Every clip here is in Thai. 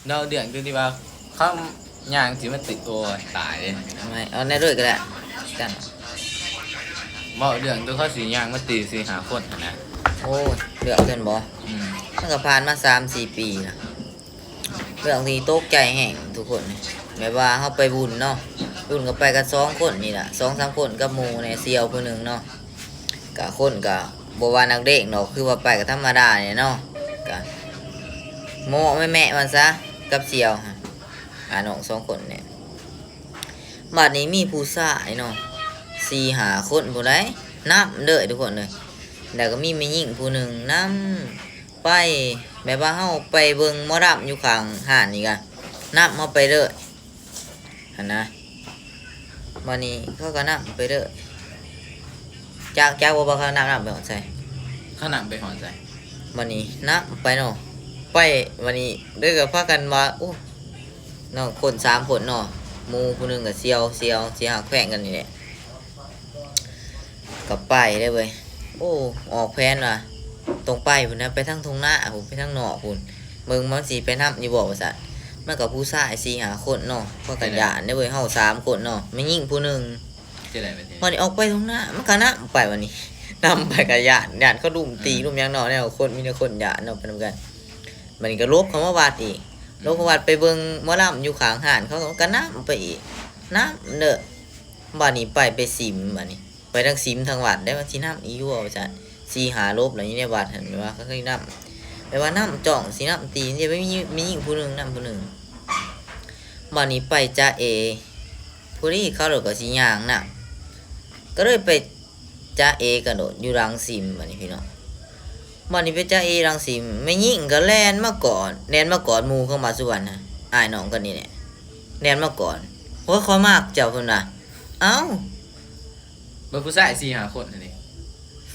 เราเดือนคือที่ว่าเขาย่างสิมันติดตัวตายเลย ทำไมเอาในด้วยก็ได้กัน บ่เดือนตัวเขาสิย่างมาตีสิหาคนหั่นนะ โอ้ยเรื่องเกินบ่ อืม มันก็ผ่านมา3-4 ปีนะเรื่องที่ตกใจแห่งทุกคนนี่แบบว่าเฮาไปบุญเนาะบุญก็ไปกัน2คนนี่ล่ะ2-3คนกับหมู่ในเสี่ยวผู้หนึงเนาะก็คนก็บ่ว่านักเด็กเนาะคือว่าไปก็ธรรมดาเนี่ยเนาะก็โมแม่มันซะกับเสี่ยวฮะน้อง2คนเนี่ยบัดนี้มีผู้ชายเนาะ4-5คนผู้ใดนับเด้อทุกคนเลยแล้วก็มีแม่หญิงผู้หนึงนำไปแบบว่าเฮาไปเบิ่งหมอลำอยู่ข้างห้านนี่กะนับเฮาไปเด้อหั่นนะบัดนี้เขาก็นับไปเด้อจากบ่ว่าเขานับไปหอดใส่ เขานำไปหอใจ วันนี้นะไปเนาะไปวันนี้เด้อกับพากันว่าโอ้เนาะคน3คนเนาะหมู่ผู้หนึงก็เสียวสิหาแขวงกันนี่แหละก็ไปได้เว้ยโอ้ออกแผนว่ะตรงไปพุ่นนะไปทางทุ่งนาพุ่นไปทางนอกพุ่นมึงมันสิไปนำอยู่บ่ว่าซั่นมันก็ผู้ชาย4-5คนเนาะพากันย่านได้เว้ยเฮา3คนเนาะแม่หญิงผู้หนึง จะได้ไปเท วันนี้ออกไปทุ่งนามันก็นำไปวันนี้ นำไปกับญาติเขาดุมตีดุมหยังเนาะแนวคนมีแต่คนญาติเนาะไปนำกันมันก็ลบคำว่าวัดอีกลบคำว่าวัดไปเบิ่งหมอลำอยู่ข้างห้านเขาก็นำไปอีกนำเด้อบัดนี้ไปซิมบัดนี้ไปทางซิมทางวัดได้ว่าสินำอีอยู่ว่าซั่น4-5ลบแล้วอยู่ในวัดหั่นว่าเขาเคยนำแต่ว่านำจ่องสินำตีสิไปมีหญิงผู้หนึงนำผู้หนึงบัดนี้ไปจ้าเอผู้นี้เขาเลยก็สิย่างนำก็เลยไปจ้าเอกระโดดอยู่รังสิมบัดนี้พี่น้องบัดนี้ไปจ้าเอรังสิมไม่ยิ่งก็แล่นมาก่อนหมู่เข้ามาสุวรรณนะอ้ายน้องกันนี่แหละแล่นมาก่อนโอ้ยขอมากเจ้าเพิ่นน่ะเอ้า เบิ่งผู้ชาย4 5คนนั่นนี่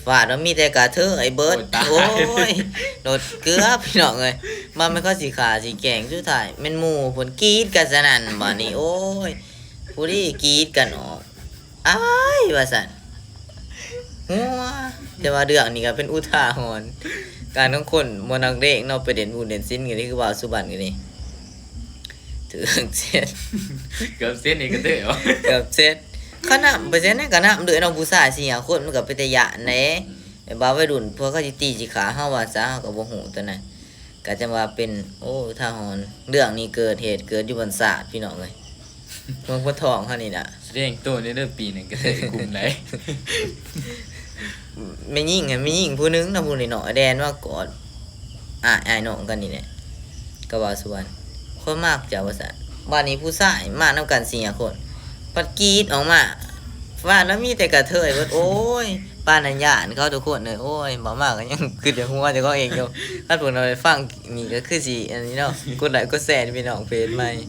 ฟาดว่ามีแต่กระเทอไอ้เบิร์ด โอ้ยตาย โอ้ยโดดเกลือพี่น้องเอ้ยมันไม่ค่อยสิขาสิแกล้งสุดท้ายแม่นหมู่เพิ่นกรีดกันสนั่นบัดนี้โอ้ยผู้นี้กรีดกันออกอ้ายว่าซั่น หัวแต่ว่าเรื่องนี้ก็เป็นอุทาหรณ์การของคนมนักเด็กเนาะไปเด่นบุญเด่นศิลป์กันนี่คือว่าสุบันกันนี่ถึงเส้น เกือบเส้นนี่ก็เด้อ เกับเส้นขนาดไปเส้นนั่นก็นำเด้อน้องผู้ชาย4-5คนมันก็เป็นตาหยานแหน่ไอ้บ่าววัยรุ่นพวกเขาสิตีสิขาเฮาว่าซะเฮาก็บ่ฮู้ตัวนั้นก็จะว่าเป็นโอ้อุทาหรณ์เรื่องนี้เกิดเหตุเกิดอยู่บนศาสตร์พี่น้องเอ้ยเมืองพะทองเฮานี่น่ะ แสดงตัวในเรื่องปีหนึงก็ได้กลุ่มไหน ไม่ยิ่งไงไม่ยิ่งผู้หนึงนะผู้นี่เนาะแดนว่ากอดอ้ายน้องกันนี่แหละก็ว่าส่วนคนมากจะว่าซั่นบ้านนี้ผู้ชายมานำกัน4คนปัดกรีดออกมาว่าแล้วมีแต่กระเทยเบิดโอ้ยปานนัญญาณเขาทุกคนเลยโอ้ยบ่มากก็ยังคือจะหัวจะก็เองอยู่ถ้าพวกเราไปฟังนี่ก็คือสิอันนี้เนาะกดไลค์กดแชร์พี่น้องเพจใหม่